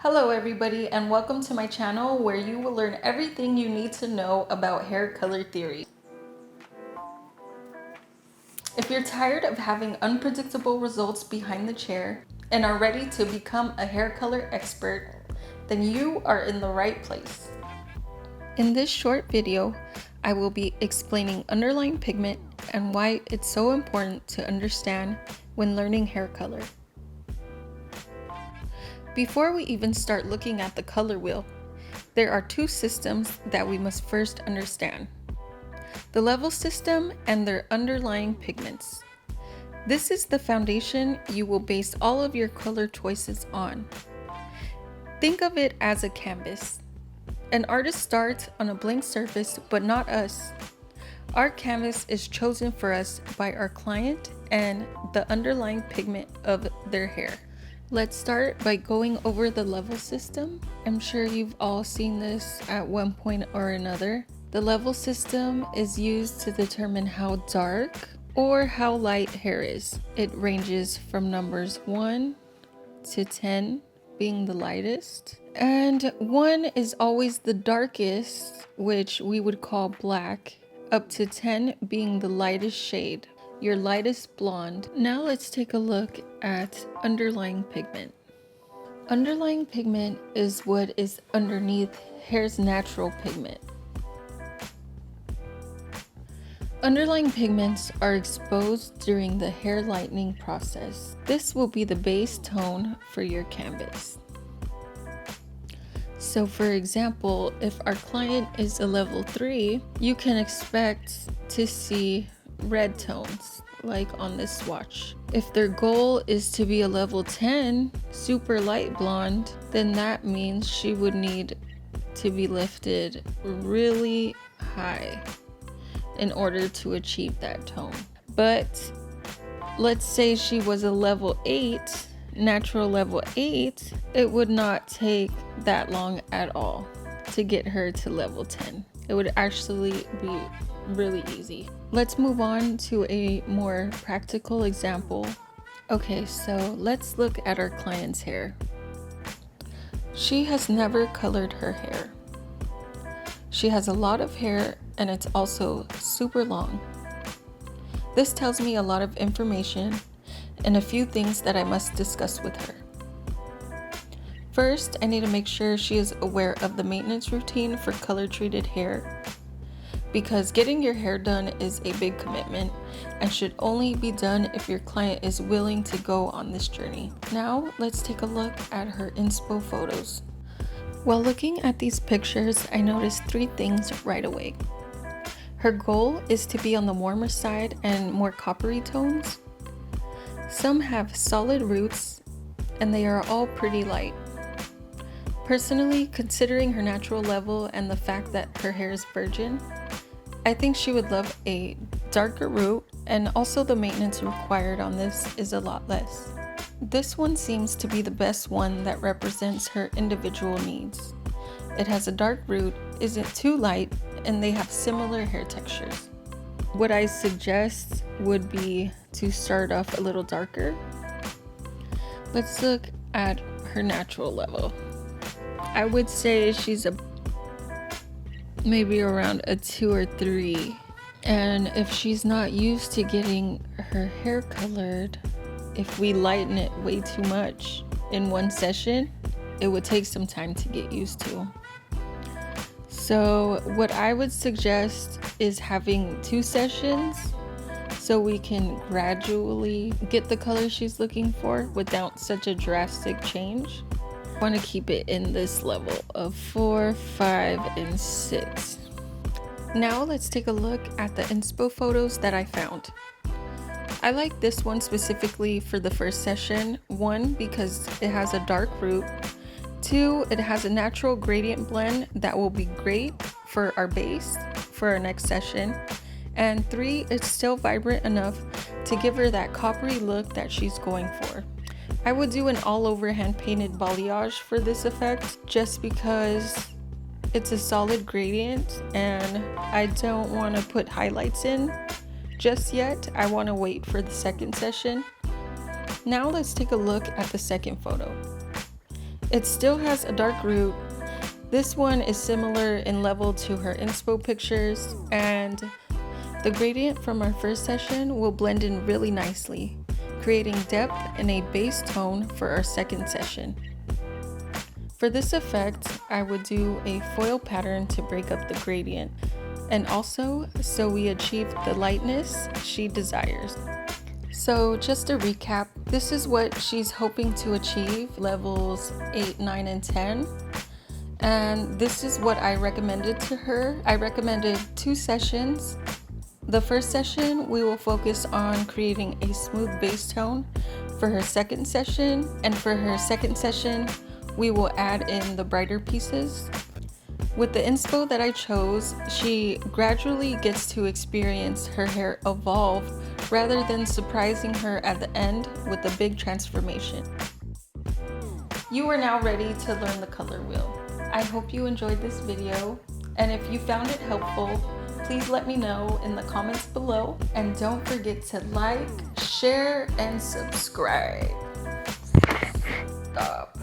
Hello everybody and welcome to my channel where you will learn everything you need to know about hair color theory. If you're tired of having unpredictable results behind the chair and are ready to become a hair color expert, then you are in the right place. In this short video, I will be explaining underlying pigment and why it's so important to understand when learning hair color. Before we even start looking at the color wheel, there are two systems that we must first understand: the level system and their underlying pigments. This is the foundation you will base all of your color choices on. Think of it as a canvas. An artist starts on a blank surface, but not us. Our canvas is chosen for us by our client and the underlying pigment of their hair. Let's start by going over the level system. I'm sure you've all seen this at one point or another. The level system is used to determine how dark or how light hair is. It ranges from numbers 1 to 10 being the lightest. And 1 is always the darkest, which we would call black, up to 10 being the lightest shade, your lightest blonde. Now let's take a look at underlying pigment. Underlying pigment is what is underneath hair's natural pigment. Underlying pigments are exposed during the hair lightening process. This will be the base tone for your canvas. So for example, if our client is a level 3, you can expect to see red tones like on this swatch. If their goal is to be a level 10 super light blonde, then that means she would need to be lifted really high in order to achieve that tone. But let's say she was a level 8, natural level 8, it would not take that long at all to get her to level 10. It would actually be really easy. Let's move on to a more practical example. Okay, so let's look at our client's hair. She has never colored her hair. She has a lot of hair and it's also super long. This tells me a lot of information and a few things that I must discuss with her. First, I need to make sure she is aware of the maintenance routine for color treated hair, because getting your hair done is a big commitment and should only be done if your client is willing to go on this journey. Now, let's take a look at her inspo photos. While looking at these pictures, I noticed 3 things right away. Her goal is to be on the warmer side and more coppery tones. Some have solid roots and they are all pretty light. Personally, considering her natural level and the fact that her hair is virgin, I think she would love a darker root, and also the maintenance required on this is a lot less. This one seems to be the best one that represents her individual needs. It has a dark root, isn't too light, and they have similar hair textures. What I suggest would be to start off a little darker. Let's look at her natural level. I would say she's maybe around a 2 or 3. And if she's not used to getting her hair colored, if we lighten it way too much in one session, it would take some time to get used to. So what I would suggest is having 2 sessions so we can gradually get the color she's looking for without such a drastic change. I want to keep it in this level of 4, 5, and 6. Now let's take a look at the inspo photos that I found. I like this one specifically for the first session. 1, because it has a dark root. 2, it has a natural gradient blend that will be great for our base for our next session. And 3, it's still vibrant enough to give her that coppery look that she's going for. I would do an all-over hand-painted balayage for this effect just because it's a solid gradient and I don't want to put highlights in just yet. I want to wait for the second session. Now let's take a look at the second photo. It still has a dark root. This one is similar in level to her inspo pictures, and the gradient from our first session will blend in really nicely, creating depth and a base tone for our second session. For this effect, I would do a foil pattern to break up the gradient, and also so we achieve the lightness she desires. So just to recap, this is what she's hoping to achieve, levels 8, 9, and 10. And this is what I recommended to her. I recommended 2 sessions. The first session, we will focus on creating a smooth base tone for her second session. And for her second session, we will add in the brighter pieces. With the inspo that I chose, she gradually gets to experience her hair evolve rather than surprising her at the end with a big transformation. You are now ready to learn the color wheel. I hope you enjoyed this video, and if you found it helpful, please let me know in the comments below, and don't forget to like, share, and subscribe. Stop.